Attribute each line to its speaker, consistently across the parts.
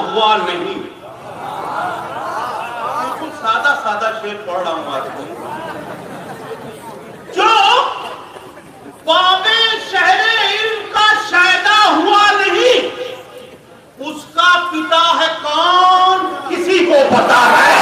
Speaker 1: ہوا نہیں. بالکل سادہ سادہ شعر پڑھ رہا ہوں آپ کو. جو باب شہر علم کا شائدہ ہوا نہیں اس کا پتا ہے کون کسی کو پتا ہے.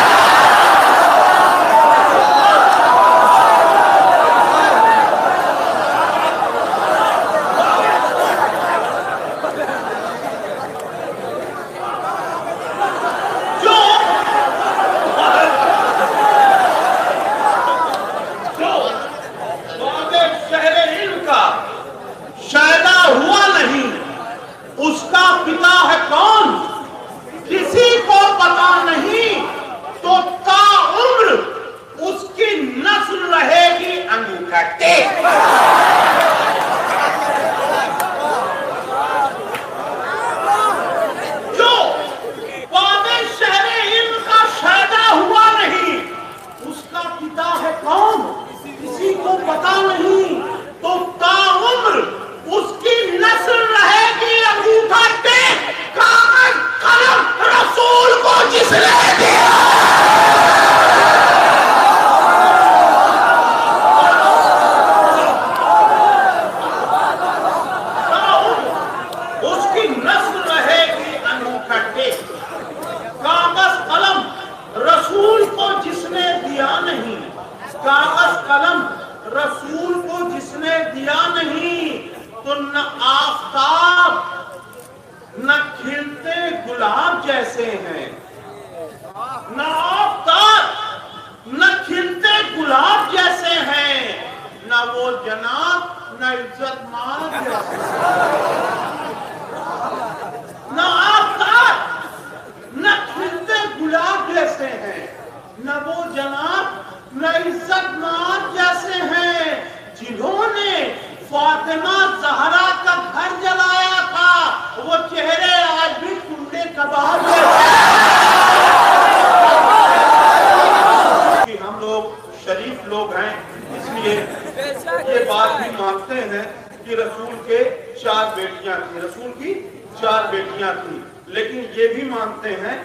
Speaker 1: لیکن یہ بھی مانتے ہیں،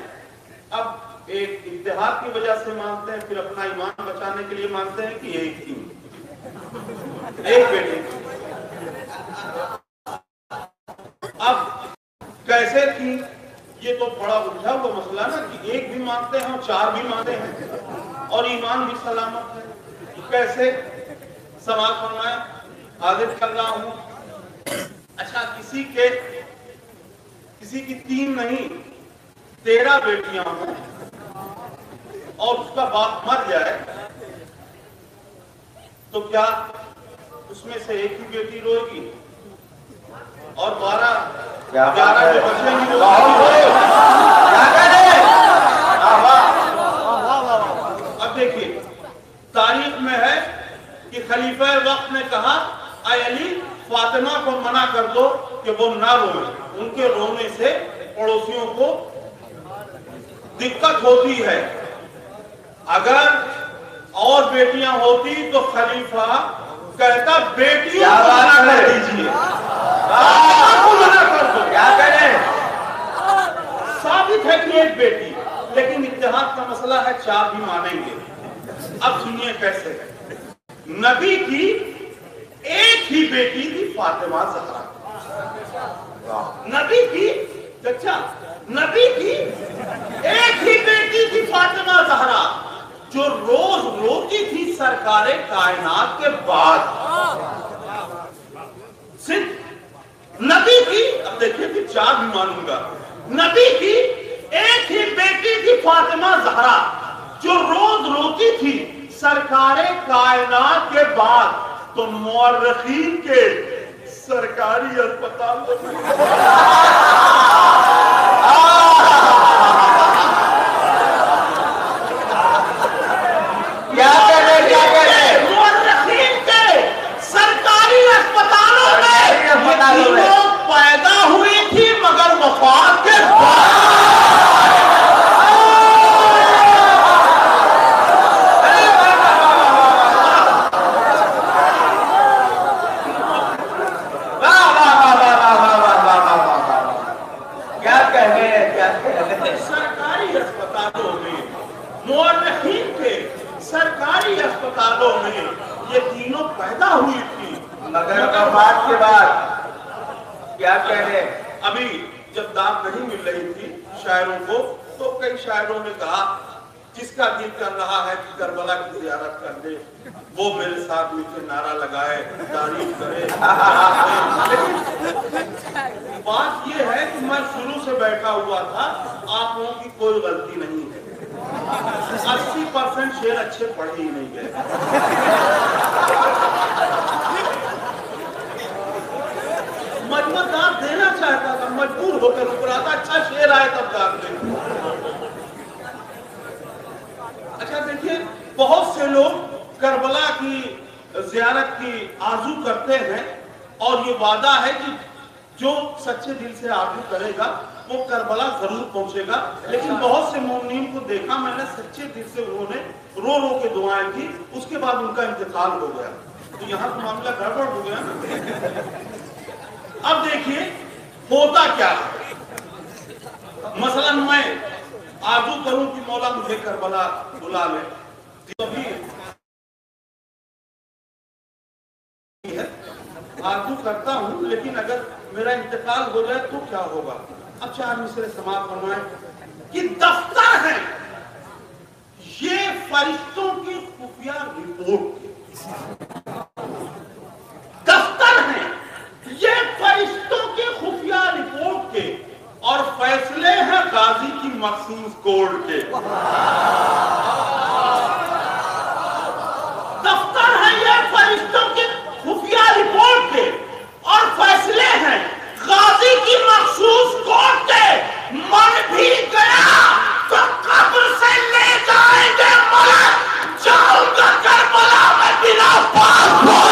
Speaker 1: اب ایک اتحاد کی وجہ سے مانتے ہیں، پھر اپنا ایمان بچانے کے لیے مانتے ہیں کہ ایک تھی، ایک بیٹی. اب کیسے تھی یہ تو بڑا الجھا ہوا مسئلہ نا، کہ ایک بھی مانتے ہیں اور چار بھی مانتے ہیں اور ایمان بھی سلامت ہے. کیسے سماعت فرمائے، حاضر کر رہا ہوں. اچھا کسی کی 3 نہیں 13 بیٹیاں ہوں اور اس کا باپ مر جائے تو کیا اس میں سے ایک ہی بیٹی روئے گی اور 11 جو بچیں گی اب دیکھیے تاریخ میں ہے کہ خلیفہ وقت نے کہا اے علی فاطمہ کو منع کر دو کہ وہ نہ روئے، ان کے رونے سے پڑوسیوں کو دقت ہوتی ہے. اگر اور بیٹیاں ہوتی تو خلیفہ کہتا بیٹیوں کو منع کر دیجیے، منع کر دو. کیا کریں؟ ثابت ہے کہ ایک بیٹی، لیکن اتحاد کا مسئلہ ہے 4 بھی مانیں گے. اب سنیے کیسے. نبی کی ایک ہی بیٹی تھی فاطمہ زہرا. نبی کی نبی کی ایک ہی بیٹی تھی فاطمہ زہرا جو روز روتی تھی سرکار کائنات کے بعد. صرف نبی کی، اب دیکھیں کہ 4 بھی مانوں گا. نبی کی ایک ہی بیٹی تھی فاطمہ زہرا جو روز روتی تھی سرکار کائنات کے بعد. تو مورخین کے سرکاری اسپتال مورخین کے سرکاری اسپتالوں میں پیدا ہوئی تھی مگر وفات کے بعد.
Speaker 2: کیا کہنے ہیں، کیا کہنے ہیں؟
Speaker 1: سرکاری اسپتالوں میں مورخین کے سرکاری اسپتالوں میں یہ تینوں پیدا ہوئی تھی،
Speaker 2: مگر وفات کے بعد کیا کہنے؟
Speaker 1: ابھی جب داد نہیں مل رہی تھی شاعروں کو تو کئی شاعروں نے کہا جس کا دل کر رہا ہے کہ کربلا کی زیارت کر دے وہ میرے ساتھ مل کے نعرہ لگائے، تعریف کرے۔ بات یہ ہے کہ میں شروع سے بیٹھا ہوا تھا، آپ لوگوں کی کوئی غلطی نہیں ہے، 80% شعر اچھے پڑھے ہی نہیں گئے۔ مجموعہ داد دینا چاہتا تھا، مجبور ہو کر رک رہا تھا، اچھا شعر آئے تب داد دیں۔ اچھا دیکھیے، بہت سے لوگ کربلا کی زیارت کی آرزو کرتے ہیں اور یہ وعدہ ہے کہ جو سچے دل سے آرزو کرے گا وہ کربلا ضرور پہنچے گا، لیکن بہت سے مومنین کو دیکھا میں نے سچے دل سے انہوں نے رو رو کے دعائیں کی، اس کے بعد ان کا انتقال ہو گیا، تو یہاں تو معاملہ گڑبڑ ہو گیا نا۔ اب دیکھیے ہوتا کیا ہے، مثلا میں آرزو کروں کہ مولا مجھے کربلا بلا لے، تو بھی آرزو کرتا ہوں، لیکن اگر میرا انتقال ہو جائے تو کیا ہوگا؟ اب 4 مصرے سماعت فرمائیں کہ دفتر ہے یہ فرشتوں کی خفیہ رپورٹ کے، دفتر ہیں یہ فرشتوں کی خفیہ رپورٹ کے، اور فیصلے ہیں غازی کی مخصوص کورٹ کے۔ دفتر ہیں یہ فرشتوں کی خفیہ رپورٹ کے اور فیصلے ہیں غازی کی مخصوص کورٹ کے، من بھی گیا تو قبر سے لے جائیں گے ملک، جاؤں گا کربلا میں بنا پاسپورٹ۔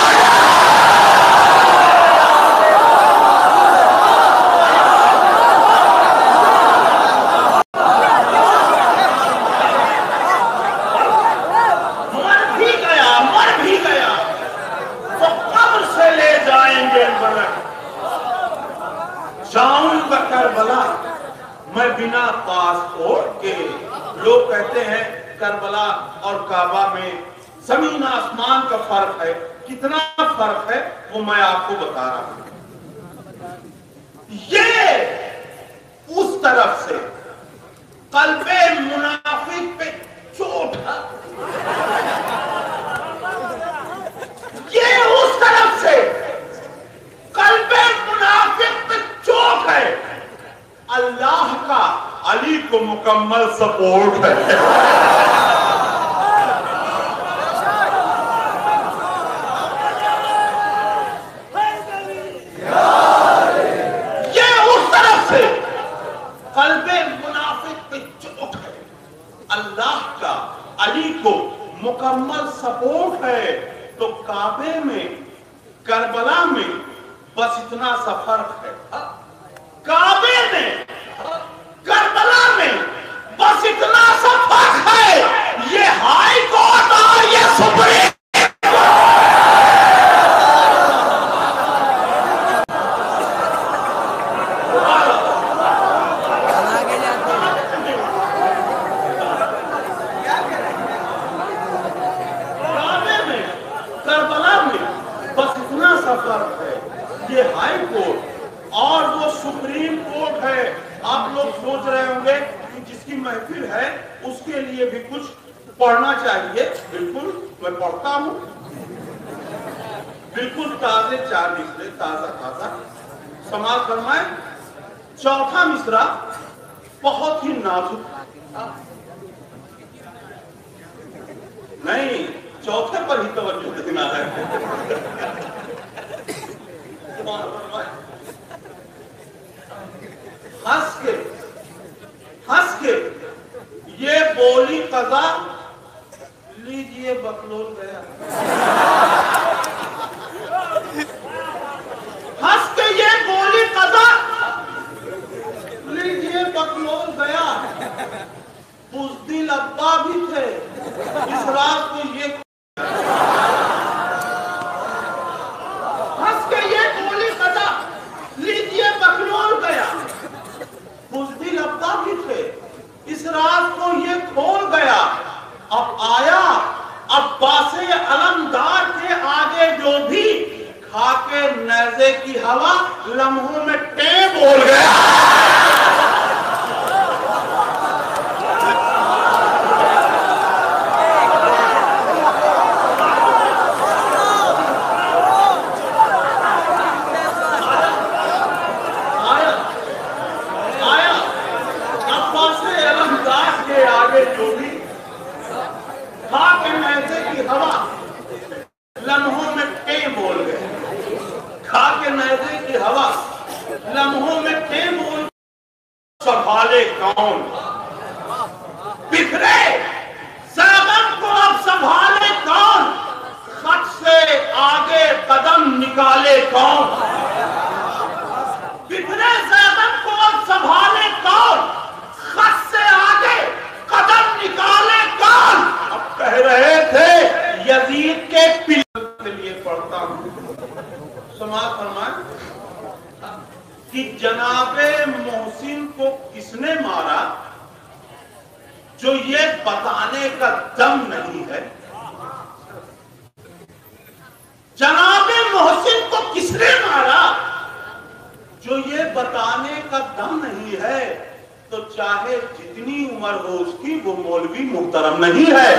Speaker 1: جاؤں گا کربلا میں بنا پاسپورٹ کے۔ لوگ کہتے ہیں کربلا اور کعبہ میں زمین آسمان کا فرق ہے، کتنا فرق ہے وہ میں آپ کو بتا رہا ہوں۔ یہ اس طرف سے قلب منافق پہ چوٹ ہے، یہ اس طرف سے قلب منافق پہ چوٹ ہے، اللہ کا علی کو مکمل سپورٹ ہے۔ یہ اس طرف سے قلب منافق پہ چوٹ ہے، اللہ کا علی کو مکمل سپورٹ ہے۔ تو کعبے میں کربلا میں بس اتنا سا فرق ہے، کعبے میں کربلا میں بس اتنا سا فرق ہے، یہ ہائی کورٹ اور یہ سپریم اور وہ سپریم کورٹ ہے۔ آپ لوگ سوچ رہے ہوں گے کہ جس کی محفل ہے اس کے لیے بھی کچھ پڑھنا چاہیے، بالکل میں پڑھتا ہوں، بالکل تازے 4 مصرے، تازہ سماعت فرمائیں۔ چوتھا مصرع بہت ہی نازک، نہیں چوتھے پر ہی توجہ دینا ہے۔ ہنس کے یہ بولی قضا، لیجئے بکلول گیا، ہنس کے یہ بولی قضا، لیجئے بکلول گیا۔ بزدل ابا بھی تھے اس رات کو یہ ہنس کے یہ بولی قضا، لیجئے بکلول گیا۔ بزدل ابدا بھی تھے. اس راز کو یہ کھول گیا. اب آیا عباس علمدار کے آگے جو بھی کھا کے نیزے کی ہوا لمحوں میں ٹے بول گیا. لمحوں میں ٹے بول گئے. کھا کے نیزے کی ہوا لمحوں میں ٹے بول. سنبھالے کون بکھرے زیغن کو اب سنبھالے کون. خط سے آگے قدم نکالے کون. بکھرے زیغن کو اب سنبھالے کون. خط سے آگے قدم نکالے کون. اب کہہ رہے تھے یزید کے پلر کے لیے پڑھتا ہوں. سماعت فرمائیں کہ جناب محسن کو کس نے مارا جو یہ بتانے کا دم نہیں ہے. جناب محسن کو کس نے مارا جو یہ بتانے کا دم نہیں ہے. تو چاہے جتنی عمر ہو اس کی وہ مولوی محترم نہیں ہے.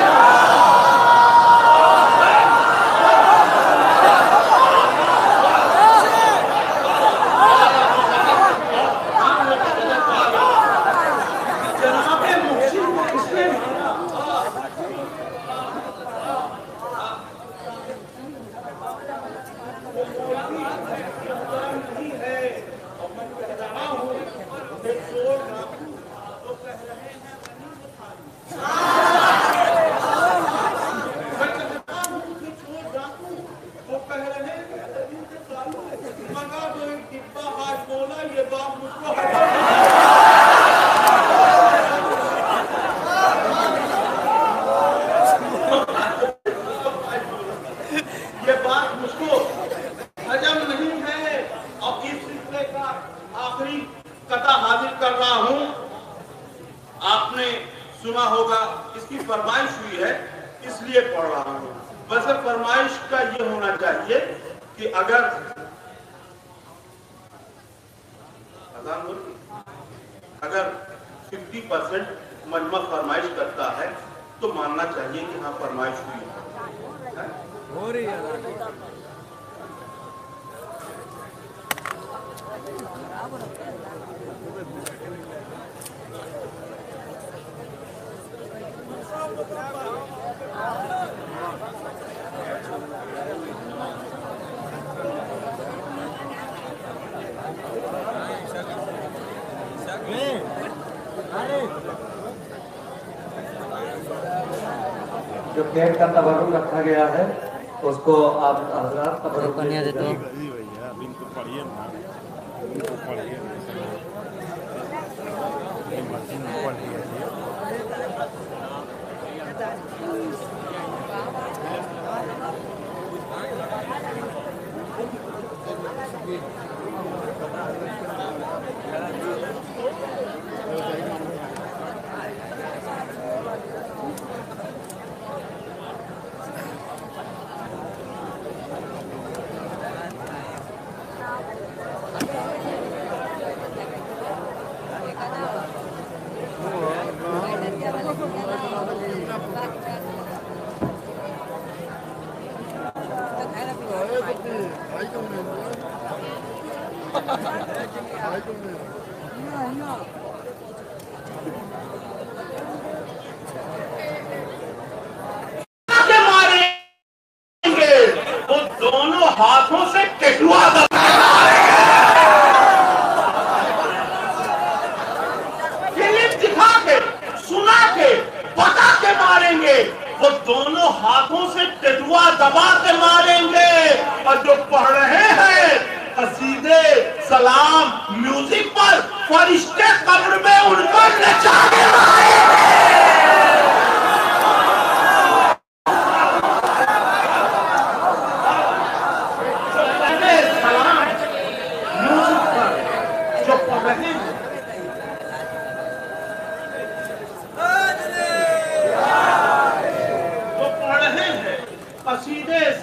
Speaker 1: اگر 50% مجمع فرمائش کرتا ہے تو ماننا چاہیے کہ ہاں فرمائش ہوئی ہے.
Speaker 2: جو پیٹ کا تبرک رکھا گیا ہے اس کو آپ حضرات تبرک نہیں دیتے.
Speaker 1: ہاتھوں سے ٹٹوا فلم دکھا کے سنا کے بتا کے ماریں گے. وہ دونوں ہاتھوں سے ٹٹوا دبا کے ماریں گے. اور جو پڑھ رہے ہیں قصیدے سلام میوزک پر فرشتے قبر میں ان کو نچانے آئے ہیں.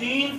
Speaker 1: 3